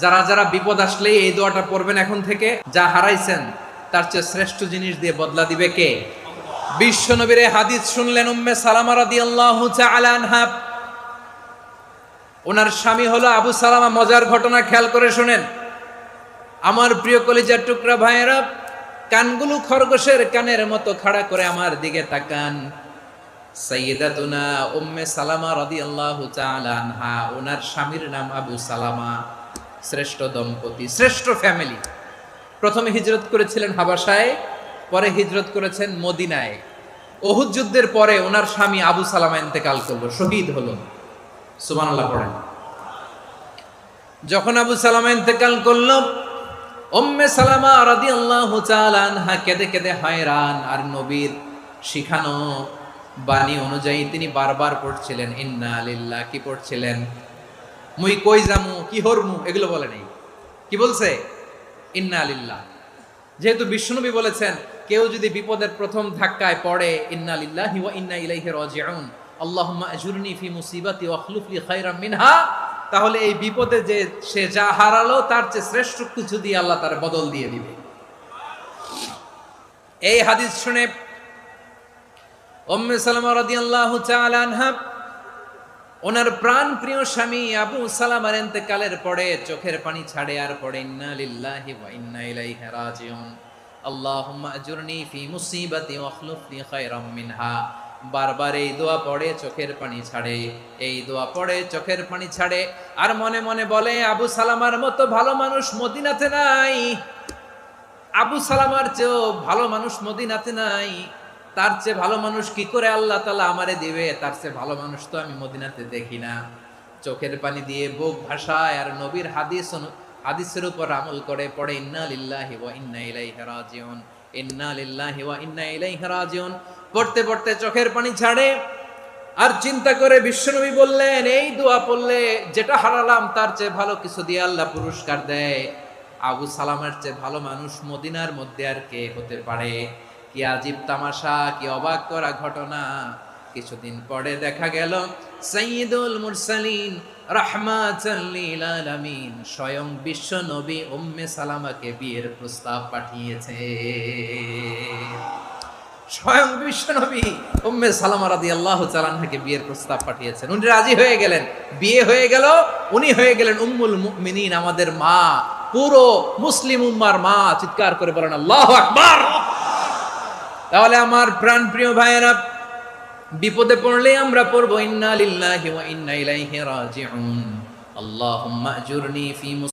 যারা যারা বিপদ আসলেই এই দোয়াটা পড়বেন এখন থেকে, যা হারাইছেন তার চেয়ে শ্রেষ্ঠ জিনিস দিয়ে বদলা দিবে কে? বিশ্বনবীর হাদিস শুনলেন উম্মে সালামা রাদিয়াল্লাহু তাআলা আনহা, ওনার স্বামী হলো আবু সালামা। মজার ঘটনা খেয়াল করে শুনেন আমার প্রিয় কলিজার টুকরা ভাইয়েরা, কানগুলো খরগোশের কানের মতো খাড়া করে আমার দিকে তাকান। সাইয়্যিদাতুনা উম্মে সালামা রাদিয়াল্লাহু তাআলা আনহা, ওনার স্বামীর নাম আবু সালামা। শ্রেষ্ঠ দম্পতি, শ্রেষ্ঠ ফ্যামিলি। প্রথমে হিজরত করেছিলেন হাবাসায়, পরে হিজরত করেছেন মদিনায়। উহুদ যুদ্ধের পরে ওনার স্বামী আবু সালামা ইন্তেকাল করলো, শহীদ হলো। সুবহানাল্লাহ পড়েন। যখন আবু সালামা ইন্তেকাল করলো, উম্মে সালামা রাদিয়াল্লাহু তাআলা আনহা কেঁদে কেঁদে হয়রান। আর নবীর শিখানো বাণী অনুযায়ী তিনি বারবার পড়ছিলেন ইন্না লিল্লাহ। কি পড়ছিলেন? মুই কই যামু, কি হরমু, এগুলো বলে নাই। কি বলছে? ইন্না লিল্লাহ। যেহেতু বিশ্বনবী বলেছেন কেউ যদি বিপদের প্রথম ধাক্কায় পড়ে ইন্না লিল্লাহি ওয়া ইন্না ইলাইহি রাজিউন, আল্লাহুম্মা আজুরনি ফি মুসিবাতি ওয়া আখলুফ লি খায়রাম মিনহা, তাহলে এই বিপদে যে সে যা হারালো তার চেয়ে শ্রেষ্ঠ কিছু দিয়ে আল্লাহ তার বদল দিয়ে দিবে। এই হাদিস শুনে উম্মে সালামা রাদিয়াল্লাহু তাআলা আনহা ওনার প্রাণ প্রিয় স্বামী আবু সালামার ইন্তেকালের পরে চোখের পানি ছাড়ে আর পড়ে ইন্না লিল্লাহি ওয়া ইন্না ইলাইহি রাজিউন, আল্লাহুম্মা আজুরনি ফি মুসিবাতি ওয়া আখলুফ লি খায়রাম মিনহা। বারবার এই দোয়া পড়ে চোখের পানি ছাড়ে, এই দোয়া পড়ে চোখের পানি ছাড়ে, আর মনে মনে বলে আবু সালামার মতো ভালো মানুষ মদিনাতে নাই, আবু সালামার চেয়েও ভালো মানুষ মদিনাতে নাই। তার চেয়ে ভালো মানুষ কি করে আল্লাহ তাআলা আমারে দিবে, তার চেয়ে ভালো মানুষ তো আমি মদিনাতে দেখি না। চোখের পানি দিয়ে বুক ভাসায় আর নবীর হাদিসের উপর আমল করে পড়ে ইন্না লিল্লাহি ওয়া ইন্না ইলাইহি রাজিউন, ইন্না লিল্লাহি ওয়া ইন্না ইলাইহি রাজিউন। পড়তে পড়তে চোখের পানি ছাড়ে আর চিন্তা করে বিশ্বনবী বললেন এই দোয়া পড়লে যেটা হারালাম তার চেয়ে ভালো কিছু দিয়ে আল্লাহ পুরস্কার দেয়। আবু সালামার চেয়ে ভালো মানুষ মদিনার মধ্যে আর কে হতে পারে? কি আজীব তামাশা, কি অবাক করা ঘটনা। কিছুদিন পরে দেখা গেল সাইয়্যিদুল মুরসালিন রাহমাতাল লিল আলামিন স্বয়ং বিশ্ব নবী উম্মে সালামাকে বিয়ের প্রস্তাব পাঠিয়েছে। স্বয়ং বিশ্ব নবী উম্মে সালামা রাদিয়াল্লাহু তাআলা আনহাকে বিয়ের প্রস্তাব পাঠিয়েছেন। উনি রাজি হয়ে গেলেন, বিয়ে হয়ে গেল। উনি হয়ে গেলেন উম্মুল মুমিনিন, আমাদের মা, পুরো মুসলিম উম্মার মা। চিৎকার করে বলেন আল্লাহু আকবার। তাহলে আমার প্রাণ প্রিয় ভাইয়েরা, বিপদে পড়লে আমরা পড়বো ইন্না লিল্লাহি ওয়া ইন্না ইলাইহি রাজিউন, আল্লাহুম্মা আজুরনি ফি